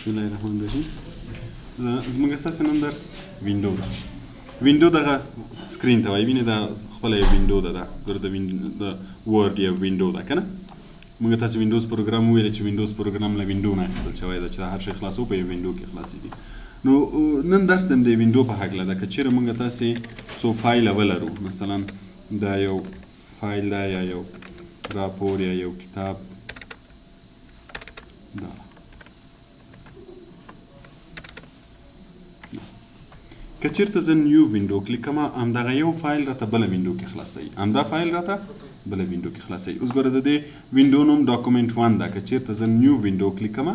بسم الله الرحمن الرحیم. زموږ ستاسو نن درس وینډو ده. وینډو دغه سکرین ته وایي، وینې دا خپله یو وینډو ده، دا د ورډ یو وینډو ده که نه. موږ تاسو وینډوز پروګرام وویل چې وینډوز پروګرام له وینډو نه اخیستل شوی ده چې دا هر شی خلاصو په یو وینډو کې خلاصېږي. نو نن درس د دې وینډو په هکله ده. که چېرې موږ تاسې څو فایله ولرو، مثلا دا یو فایل ده یا یو راپور یا یو کتاب دا که چېرته زه نیو وینډو کلیک کوم، همدغه یو فایل راته بله وینډو کې خلاصوي، همدا فایل راته بله وینډو کې خلاصوي. اوس ګوره د دې وینډو نوم ډاکومنټ 1 ده. که چېرته زه نیو وینډو کلیک کوم،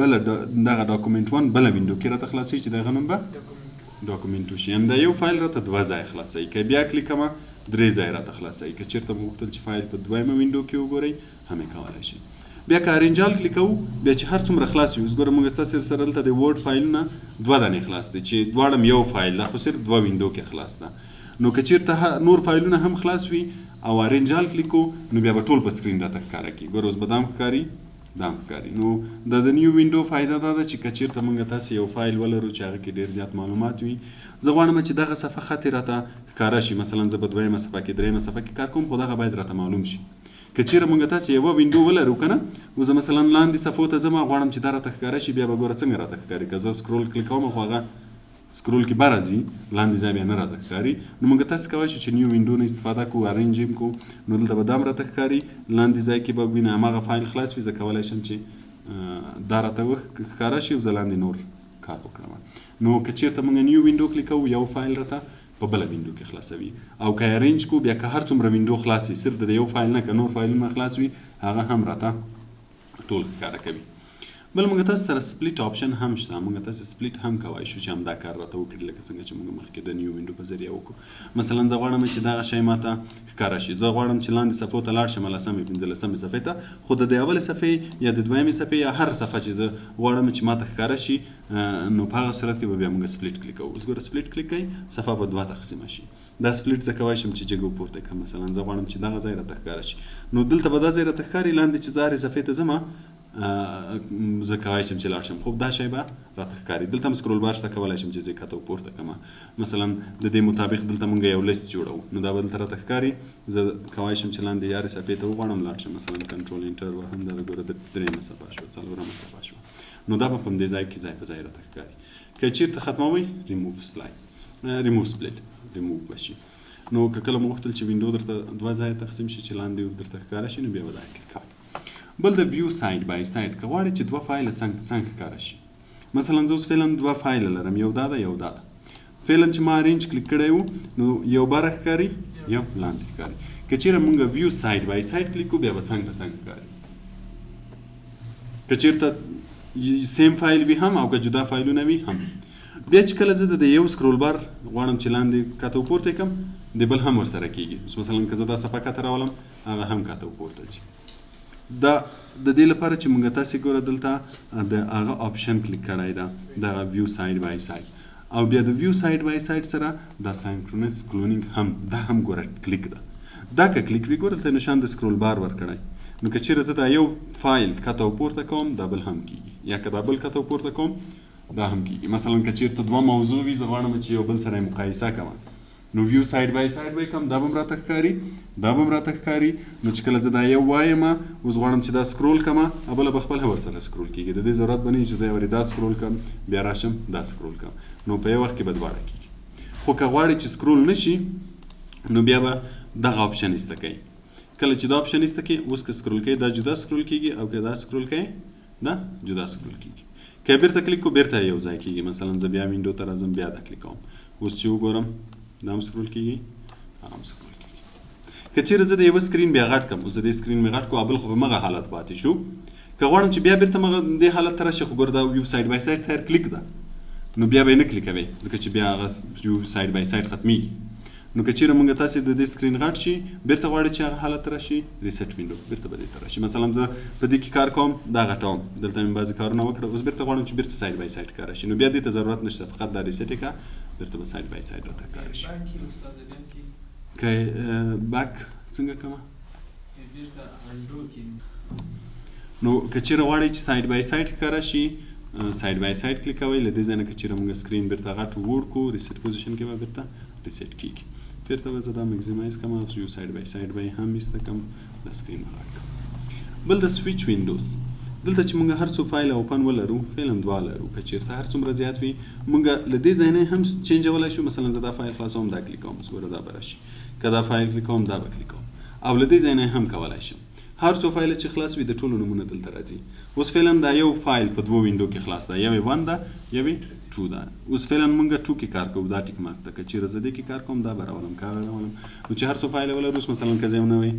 بله دغه ډاکومنټ 1 بله وینډو کې راته خلاصوي چې دغه نوم به ډاکومنټ 2 شي. همدا یو فایل راته دوه ځایه خلاصوي. که بیا کلیک کوم درې ځایه راته خلاصوي. که چېرته مو غوښتل چې فایل په دویمه وینډو کې وګورئ هم یې کولی شئ. بیا که ارینجال کلیک کوو، بیا چې هر څومره خلاص وي. اوس ګوره موږ ستاسې سره دلته د ورډ فایلونه دوه دانې خلاص دي چې دواړه یو فایل ده، خو صرف دوه وینډو کې خلاص ده. نو که چېرته نور فایلونه هم خلاص وي او ارینجال کلیک کوو، نو بیا به ټول په سکرین راته ښکاره کړي. ګوره اوس به دا هم ښکاري، دا هم ښکاري. نو د نیو وینډو فایده دا ده چې که چېرته موږ تاسې یو فایل ولرو چې هغه کې ډېر زیات معلومات وي، زه غواړم چې دغه صفحه خط یې راته ښکاره شي. مثلا زه به دویمه صفحه کې درېیمه صفحه کې کار کوم، خو دغه باید راته معلوم شي. که چېرې موږ تاسې یوه وینډو ولرو که نه، اوس زه مثلا لاندې صفحو ته ځم، غواړم چې دا راته ښکاره شي، بیا به ګوره څنګه راته ښکاري. که زه سکرول کلیک کوم خو هغه سکرول کې به راځي، لاندې ځای بیا نه راته ښکاري. نو موږ تاسې کولی شو چې نیو وینډو نه استفاده کوو، ارینج یې کوو، نو دلته به دا هم راته ښکاري، لاندې ځای کې به وینې هماغه فایل خلاص وي. زه کولی شم چې دا راته ښکاره شي او زه لاندې نور کار وکړم. نو که چېرته موږ نیو وینډو کلیک کوو، یو فایل راته په بله وینډو کې خلاصوي. او که ارینج کو، بیا که هر څومره وینډو خلاص وي، صرف د یو فایل نه که نور فایلونه خلاص وي، هغه هم راته ټول ښکاره کوي. بل موږ تاسو سره سپلیټ آپشن هم شته. موږ تاسو سپلیټ هم کولی شو چې همدا کار راته وکړي، لکه څنګه چې موږ مخکې د نیو وینډو په ذریعه وکړو. مثلا زه غواړم چې دغه شی ماته ښکاره شي، زه غواړم چې لاندې صفحو ته لاړ شم، لسمې پنځلسمې صفحې ته، خو د اولې صفحې یا د دویمې صفحې یا هر صفحه چې زه غواړم چې ماته ښکاره شي، نو په هغه صورت کې به بیا موږ سپلیټ کلیک کوو. اوس ګوره سپلیټ کلیک کوئ، صفحه به دوه تقسیمه شي. دا سپلیټ زه کولی شم چې جګ پورته کړم. مثلا زه غواړم چې دغه ځای راته ښکاره شي، نو دلته به دا ځای راته ښکاري، لاندې چې زه هرې صفحې ته ځم زه کولی شم چې لاړ شم، خو دا شی به راته ښکاري. دلته هم سکرول بار شته، کولی شم چې زه کته پورته کړم. مثلا د دې مطابق دلته موږ یو لیست جوړوو، نو دا به دلته راته ښکاري. زه کولی شم چې لاندې هرې صفحې ته وغواړم لاړ شم، مثلا کنټرول انټر وهم، دا ګوره درېیمه صفحه شوه، څلورمه صفحه شوه. نو دا به په همدې ځای کې ځای په ځای راته ښکاري. که چېرته ختموئ، ریموو سپلیټ ریموو به شي. نو که کله مو غوښتل چې وینډو درته دوه ځایه تقسیم شي چې لاندې درته ښکاره شي، نو بیا به دا کلیک کوئ. بل د ویو ساید بای ساید، که غواړئ چې دوه فایله څنګ ښکاره شي. مثلا زه اوس فعلا دوه فایله لرم، یو دا ده یو دا ده. فعلا چې ما ارینج کلیک کړی و، نو یو بره ښکاري، یو لاندې ښکاري. که چېرې موږ ویو ساید بای ساید کلیک کړو، بیا به څنګ ته څنګ ښکاري. که چېرته سیم فایل وي هم او که جدا فایلونه وي هم. بیا چې کله زه د یو سکرول بار غواړم چې لاندې کته پورته کړم، د بل هم ورسره کېږي. اوس مثلا که زه دا صفحه کته راولم، هغه هم کته پورته ځي. دا د دې لپاره چې موږ تاسې ګوره دلته د هغه آپشن کلیک کړی ده، دغه ویو ساید بای ساید. او بیا د ویو ساید بای ساید سره دا سینکرونس کلونینګ هم، دا هم ګوره کلیک ده. دا که کلیک وي، ګوره دلته نشان د سکرول بار ورکړی. نو که چېرې زه دا یو فایل کته پورته کوم، دا بل هم کېږي، یا که دا بل کته پورته کوم، دا هم کېږي. مثلا که چېرته دوه موضوع وي، زه غواړم چې یو بل سره یې مقایسه کوم، نو ویو ساید بای ساید به یې کوم، دا به هم راته ښکاري، دا به هم راته ښکاري. نو چې کله زه دا یو وایم، اوس غواړم چې دا سکرول کړم، بله به خپله ورسره سکرول کېږي. د دې ضرورت به نه وي چې زه ورې دا سکرول کړم، بیا راشم دا سکرول کړم. نو په یو وخت کې به دواړه کېږي. خو که غواړئ چې سکرول نه شي، نو بیا به دغه آپشن ایسته کوئ. کله چې دا آپشن ایسته کړئ، اوس که سکرول کوئ، دا جدا سکرول کېږي، او که دا سکرول کوئ، دا جدا سکرول کېږي. که بیرته کلیک کو، بیرته یو ځای کېږي. مثلا زه بیا وینډو ته راځم، بیا دا کلیک کوم. اوس چې وګورم، دا هم سکرول کېږي، هغه هم سکرول کېږي. که چېرې زه د یوه سکرین بیا غټ کړم، اوس د دې سکرین مې غټ کړو، بل خو به مغه حالت پاتې شو. که غواړم چې بیا بیرته مغه دې حالت ته راشي، خو ګوره دا ویو ساید بای ساید خیر کلیک ده، نو بیا به یې نه کلیکوئ، ځکه چې بیا هغه ویو ساید بای ساید ختمیږي. نو که چېرې موږ تاسې د دې سکرین غټ شي، بیرته غواړئ چې هغه حالت ته راشي، ریسټ وینډو بیرته به دې ته راشي. مثلا زه په دې کې کار کوم، دا غټوم، دلته مې بعضې کارونه وکړه، اوس بیرته غواړم چې بیرته ساید بای ساید ښکاره شي، نو بیا دې ته ضرورت نشته، فقط دا ریسټ یې کړه، بیرته به ساید بای ساید راته ښکاره شي. که بیک څنګه کومه، نو که چېرې غواړئ چې ساید بای ساید ښکاره شي، ساید بای ساید کلیک کوئ. له دې ځای نه که چېرې موږ سکرین بیرته غټ وړ کړو ریسیټ پوزیشن کې به بیرته ریسیټ کېږي. بیرته به زه دا میکزیمایز کړم او یو ساید بای ساید به یې هم ایسته کړم د سکرین غټ کړم. بل د سویچ وینډوز دلته چې موږ هر څو فایل اوپن ولرو فعلا دوه لرو که چېرته هر څومره زیات وي موږ له دې ځای نه هم چینجولی شو. مثلا زه دا فایل خلاصوم دا کلیک کوم ګوره دا به راشي که دا فایل کلیک کوم دا به کلیک کوم او له دې ځای نه هم کولی شم. هر څو فایل چې خلاص وي د ټولو نومونه دلته راځي. اوس فعلا دا یو فایل په دوه وینډو کې خلاص ده یوې 1 ده یوې 2 ده. اوس فعلا موږ 2 کې کار کوو دا ټیک مارک ده. که چېرې زه دې کې کار کوم دا به راولم که هغه راولم نو چې هر څو فایل ولرو. اوس مثلا که زه یو نوی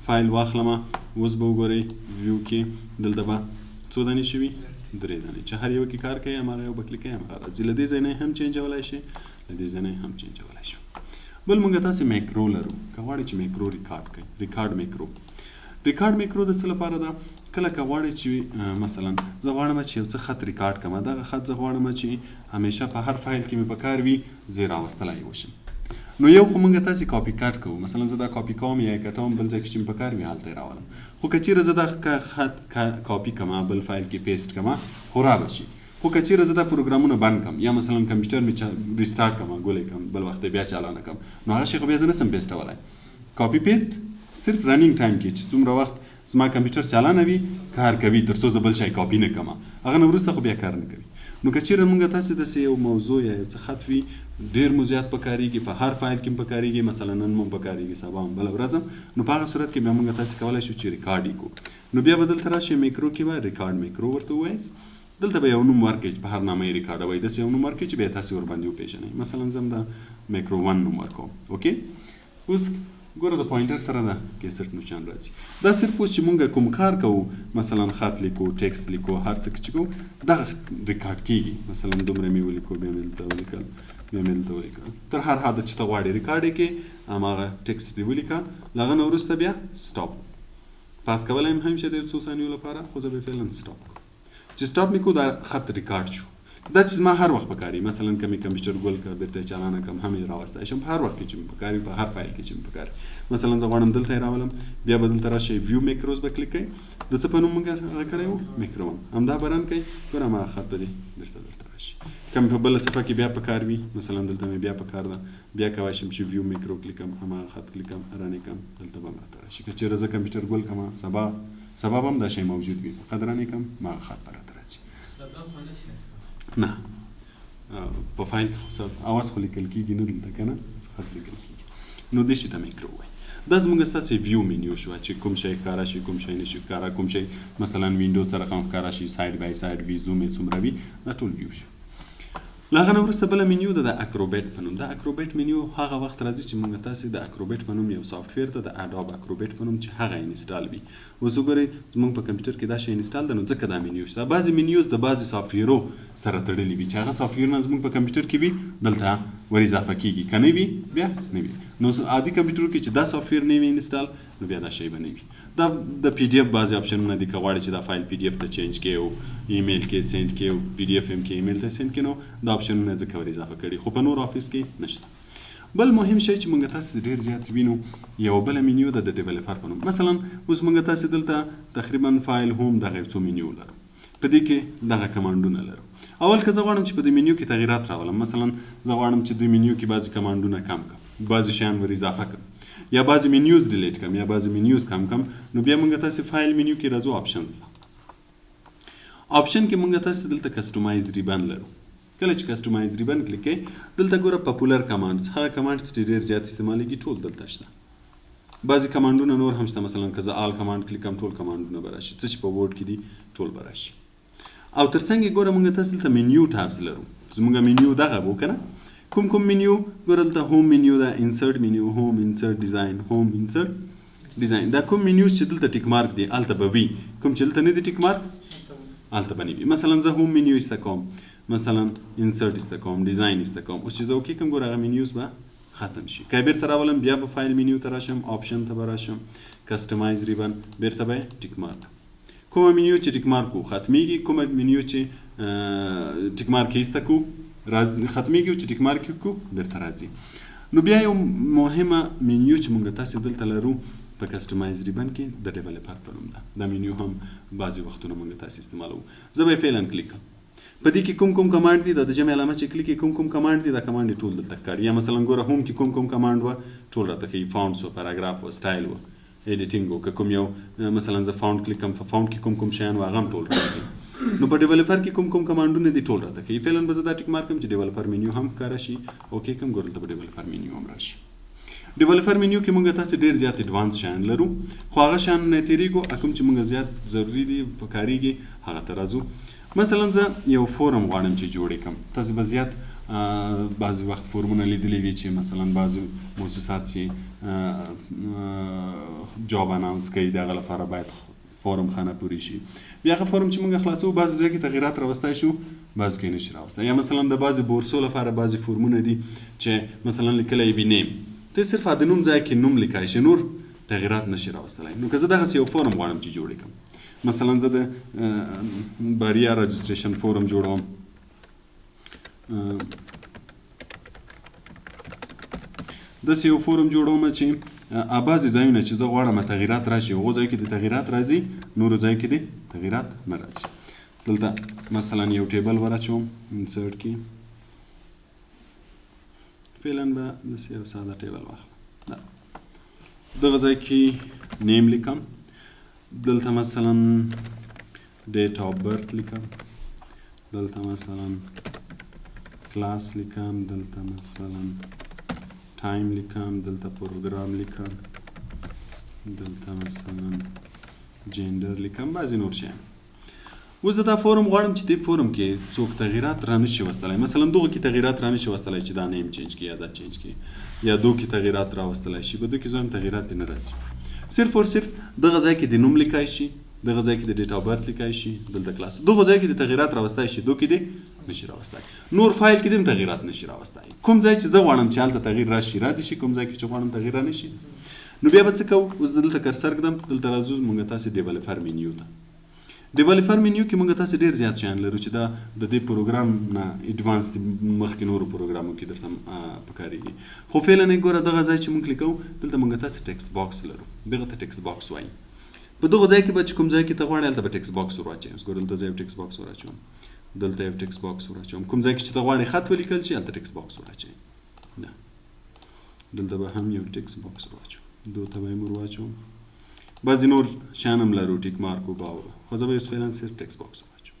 فایل واخلم اوس به وګورئ ویو کې دلته به څو دانې شوي 3 دانې چې هر یو کې کار کوي هماغه یو به کلیک کوي هماغه راځي. له دې ځای نه هم چینجولی شي له دې ځای نه هم چینجولی شو. بل موږ تاسې میکرو لرو که غواړئ چې میکرو ریکارډ کړئ. ریکارډ میکرو د څه لپاره ده؟ کله که غواړئ چې مثلا زه غواړم چې یو څه خط ریکارډ کړم دغه خط زه غواړم چې همیشه په هر فایل کې مې په کار وي زه یې راوستلی وشم. نو یو خو موږ تاسې کاپي کټ کوو. مثلا زه دا کاپي کوم یا یې کټوم بل ځای کې چې مې په کار وي هلته یې راولم. خو که چېرې زه دا خط کاپي کړم بل فایل کې پیسټ کړم خو را به شي. خو که چېرې زه دا پروګرامونه بند کړم یا مثلا کمپیوټر مې ریسټارټ کړم ګولی کړم بل وخت بیا چالانه کړم نو هغه شی خو بیا زه نسم پیسټولی. کاپي پیسټ صرف رننګ ټایم کې چې څومره وخت زما کمپیوټر چالانه وي کار کوي تر څو زه بل شی کاپي نه کړم هغه نه وروسته خو بیا کار نه کوي. نو که چېرې موږ تاسې داسې یو موضوع یا یو څه خط وي ډېر مو زیات پکارېږي په هر فایل کې هم پکارېږي مثلا نن مو پکارېږي سبا هم بله ورځ نو په هغه صورت کې بیا موږ تاسې کولی شو چې ریکارډ یې کړو. نو بیا به دلته راشئ میکرو کې به ریکارډ میکرو ورته ووایاست. دلته به یو نوم ورکړئ چې په هر نامه یې ریکارډوئ داسې یو نوم ورکړئ چې بیا تاسې ورباندې وپېژنئ. مثلا زه هم د میکرو 1 نوم ورکوم. اوکې اوس ګوره د پوینټر سره د کیسټ نشان راځي. دا صرف اوس چې مونږ کوم کار کوو مثلا خط لیکو ټیکسټ لیکو هر څه چې کوو دغه ریکارډ کېږي. مثلا دومره مې ولیکو بیا مې دلته ولیکل بیا مې دلته ولیکل تر هر حد چې ته غواړې ریکارډ یې کړې هماغه ټیکسټ دې ولیکه له هغه نه وروسته بیا سټاپ پاس کولی یم همیشه د یو څو ثانیو لپاره خو زه به فعلا سټاپ کړم. چې سټاپ مې کړو دا خط ریکارډ شو. دا چې زما هر وخت پکاري مثلا که مې کمپیوټر ګول کړ بیرته یې چالانه کړم هم یې راوستی شم په هر وخت کې چې مې پکاري په هر فایل کې چې مې پکاري. مثلا زه غواړم دلته یې راولم بیا به دلته راشئ ویو میکروز به کلیک کوئ. د څه په نوم موږ هغه کړی وو میکرو همدا به رن کوئ ګوره هماغه خط به دې بیرته دلته راشي. که مې په بله صفحه کې بیا پکار وي مثلا دلته مې بیا پکار ده بیا کولی شم چې ویو میکرو کلیک کړم هماغه خط کلیک کړم رن یې کړم دلته به هم راته راشي. که چېرې زه کمپیوټر ګول کړم سبا به هم دا شی موجود وي فقط رن یې کړم هماغه خط به راته راځي. نه په فایل اواز خو لیکل کېږي نه دلته که نه خط لیکل کېږي. نو دې شي ته میکرو وایي. دا زموږ ستاسې ویو منیو شوه چې کوم شی ښکاره شي کوم شی نه شي ښکاره کوم شی مثلا وینډو سره هم ښکاره شي ساید بای ساید وي زوم یې څومره وي دا ټول ویو شو. له هغه نه وروسته بله منیو ده د اکروبیټ په نوم. دا اکروبیټ منیو هغه وخت راځي چې موږ تاسې د اکروبیټ په نوم یو سافټویر ده د اډوب اکروبیټ په نوم چې هغه انسټال وي. اوس وګورئ زموږ په کمپیوټر کې دا شی انسټال ده نو ځکه دا منیو شته. بعضې منیوز د بعضې سافټویرو سره تړلي وي چې هغه سافټویرونه زموږ په کمپیوټر کې وي دلته ور اضافه کېږي که نه وي بیا نه وي. نو عادي کمپیوټرو کې چې دا سافټویر نه وي انسټال نو بیا دا شی به نه وي. دا د پی ډي اف بعضې اپشنونه دي که غواړئ چې دا فایل پی ډي اف ته چینج کړئ او ایمیل کې سینډ کړئ او پی ډي اف هم کې ایمیل ته سینډ کړئ نو دا اپشنونه ځکه ور اضافه کړي خو په نور آفیس کې نشته. بل مهم شی چې موږ تاسې ډېر زیات وینو یو بله منیو ده د ډیولپر په نوم. مثلا اوس موږ تاسې دلته تقریبا فایل هوم دغه یو څو منیو لرو په دې کې دغه کمانډونه لرو. اول که زه غواړم چې په دې منیو کې تغیرات راولم مثلا زه غواړم چې دې منیو کې بعضې کمانډونه کم کړم بعضې شیان ور اضافه کړم یا بعضې منیوز ډیلیټ کړم یا بعضې منیوز کم کړم نو بیا موږ تاسې فایل منیو کې راځو آپشنز ته. آپشن کې موږ تاسې دلته کسټمایز ریبن لرو. کله چې کسټمایز ریبن کلیک کړئ دلته ګوره پاپولر کمانډز هغه کمانډز چې ډېر زیات استعمالیږي ټول دلته شته. بعضې کمانډونه نور هم شته مثلا که زه آل کمانډ کلیک کړم ټول کمانډونه به راشي څه چې په ورډ کې دي ټول به راشي. او تر څنګ یې ګوره موږ تاسې دلته منیو ټابز لرو. زموږ منیو دغه و که نه کوم منیو ګوره دلته هوم منیو ده انسرټ منیو هوم انسرټ ډیزاین هوم انسرټ ډیزاین دا کوم منیوز چې دلته ټیک مارک دی هلته به وي کوم چې دلته نه دی ټیک مارک هلته به نه وي. مثلا زه هوم منیو ایسته کوم مثلا انسرټ ایسته کوم ډیزاین ایسته کوم اوس چې زه وکې کوم ګوره هغه منیوز به ختم شي. که بیرته راولم بیا به فایل منیو ته راشم آپشن ته به راشم کسټمایز ریبن بیرته به ټیک مارک کومه منیو چې ټیک مارک کو ختمیږي کومه منیو چې ټیک مارک ایسته کو ختمیږي او چې ټیک مارک کو بیرته راځي. نو بیا یو مهمه منیو چې موږ تاسې دلته لرو په کسټمایز ریبن کې د ډیولپر په نوم ده. دا منیو هم بعضې وختونه موږ تاسې استعمالوو. زه به یې فعلا کلیک کړم. په دې کې کوم کوم کمانډ دي د جمع علامه چې کلیک کې کوم کوم کمانډ دي دا کمانډ ټول دلته ښکاري. یا مثلا ګوره هوم کې کوم کوم کمانډ و ټول راته ښیي، فاونټس و، پاراګراف و، سټایل و، ایډیټینګ و. که کوم یو مثلا زه فاونټ کلیک کوم، په فاونټ کې کوم کوم شیان و هغه هم ټول راته. نو په ډیولپر کې کوم کوم کمانډونه دي ټول راته ښیي. فعلا به زه دا ټیک مارک کړم چې ډیولپر منیو هم ښکاره شي. اوکې کوم ګوره دلته به ډیولپر منیو هم راشي. ډیولپر منیو کې موږ تاسو ډیر زیات ایډوانس شیان لرو، خو هغه شیان نه تیریږو، کوم چې موږ زیات ضروری دي پکاريږي هغه ته راځو. مثلا زه یو فورم غواړم چې جوړ کړم. تاسو به زیات بعضی وخت فورمونه لیدلی وي چې مثلا بعضی مؤسسات چې جاب اناونس کوي دغه لپاره باید فورم خانه پوری شي. بیا هغه فورم چې موږ خلاصو بعضی ځای کې تغیرات راوستای شو، بعضی کې نشي راوستای. یا مثلا د بعضی بورسو لپاره بعضی فورمونه دي چې مثلا لیکلی وي نیم، ته صرف د نوم ځای کې نوم لیکای شي، نور تغیرات نشي راوستلی. نو که زه دغسې یو فورم غواړم چې جوړ کړم، مثلا زه د باریا رجسټریشن فورم جوړوم. داسې یو فورم جوړوم چې بعضې ځایونه چې زه غواړم تغیرات راشي، هغو ځای کې د تغیرات راځي، نورو ځای کې د تغیرات نه راځي. دلته مثلا یو ټیبل ورچوم، انسرټ کې فعلا به داسې یو ساده ټیبل واخلم. دغه ځای کې نیم لیکم، دلته مثلا ډیټ آف برث لیکم، دلته مثلا کلاس لیکم، دلته مثلا ټایم لیکم، دلته پروګرام لیکم، دلته مثلا جینډر لیکم، بعضې نور شیان. اوس زه دا فورم غواړم چې دې فورم کې څوک تغیرات را نشي وستلی. مثلا دغه کې تغیرات را نشي وستلی چې دا نیم چینج کړي یا دا چینج کړي، یا دو کې تغیرات را وستلی شي، په دو کې زه هم تغیرات نه راځي. صرف او صرف دغه ځای کې د نوم لیکای شي، دغه ځای کې د ډیټ آف برث لیکای شي، دلته کلاس، دغه ځای کې د تغیرات راوستای شي، دو کې د نشي راوستای. نور فایل کې د تغیرات نشي راوستای. کوم ځای چې زه غواړم چې هلته تغیر راشي را دي شي، کوم ځای کې چې غواړم تغیر را نشي. نو بیا به څه کوو؟ اوس دلته کرسر ږدم، دلته راځو موږ تاسې ډیولپر منیو ته. ډیولپر منیو کې موږ تاسې ډیر زیات شیان لرو چې دا د دې پروګرام نه ایډوانس مخکې نورو پروګرامو کې درته پکارېږي. خو فعلا یې ګوره دغه ځای چې موږ کلیکو، دلته موږ تاسې ټکس باکس لرو، دغه ته ټکس باکس وایي. په دغه ځای کې به چې کوم ځای کې ته غواړې هلته به ټکس باکس ور واچوې. اوس ګوره دلته زه یو ټکس باکس ور اچوم، دلته یو ټکس باکس ور اچوم. کوم ځای کې چې ته غواړې خط ولیکل شي هلته ټکس باکس ور اچوې. دلته به هم یو ټکس باکس ور واچوم، دو ته به یې ور واچوم. بعضې نور شیان هم لرو، ټیک مارک و باور، خو زه به اوس فعلا صرف ټکس باکس ور واچوم.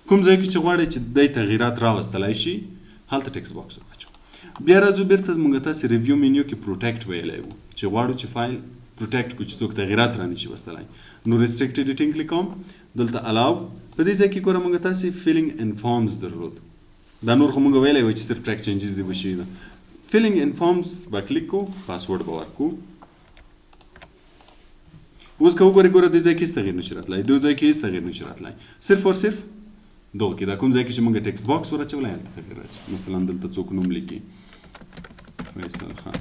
کوم ځای کې چې غواړې چې دی تغیرات راوستلی شي هلته ټکس باکس ور واچوم. بیا راځو بیرته موږ تاسې ریویو منیو کې پروټیکټ ویلی وو چې غواړو چې فایل پروټیکټ کړو چې څوک تغیرات را نشي وستلی. نو ریسټریکټ ایډیټینګ کلیک کوم، دلته الاو. په دې ځای کې ګوره موږ تاسې فیلینګ ان فارمز درلود، دا نور خو موږ ویلی وو چې صرف ټریک چینجز دي وشي. فیلینګ ان فارمز به کلیک کو، پاسورډ به ورکو. اوس که وګورئ ګوره دې ځای کې هېڅ تغیر نشي راتلی، دې ځای کې هېڅ تغیر نشي راتلی. صرف او صرف دغه کې دا کوم ځای کې چې موږ ټکس باکس ور اچولی هلته تغیر راځي. مثلا دلته څوک نوم لیکي، فیصل خان،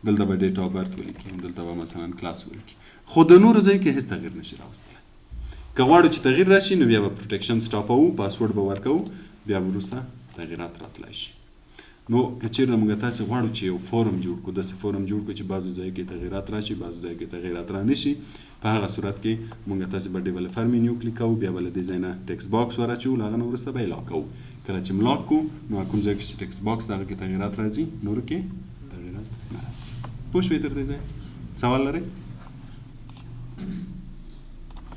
دلته به ډیټ آف برث ولیکي، دلته به مثلا کلاس ولیکي. خو د نورو ځای کې هېڅ تغیر نشي راوستلی. که غواړو چې تغیر راشي نو بیا به پروټیکشن سټاپوو، پاسورډ به ورکوو، بیا به وروسته تغیرات راتلی شي. نو که چېرته موږ تاسې غواړو چې یو فورم جوړ کړو، داسې فورم جوړ کړو چې بعضې ځای کې تغیرات راشي، بعضې ځای کې تغیرات را نشي، په هغه صورت کې موږ تاسې به ډیولپر منیو کلیک کوو، بیا به له دې ځای نه ټکس باکس ور اچوو، له هغه نه وروسته به یې لاک کوو. کله چې م لاک کړو نو کوم ځای کې چې ټکس باکس د هغه کې تغیرات راځي، نورو کې تغیرات نه راځي. پوه شوې تر دې ځای؟ سوال لرئ؟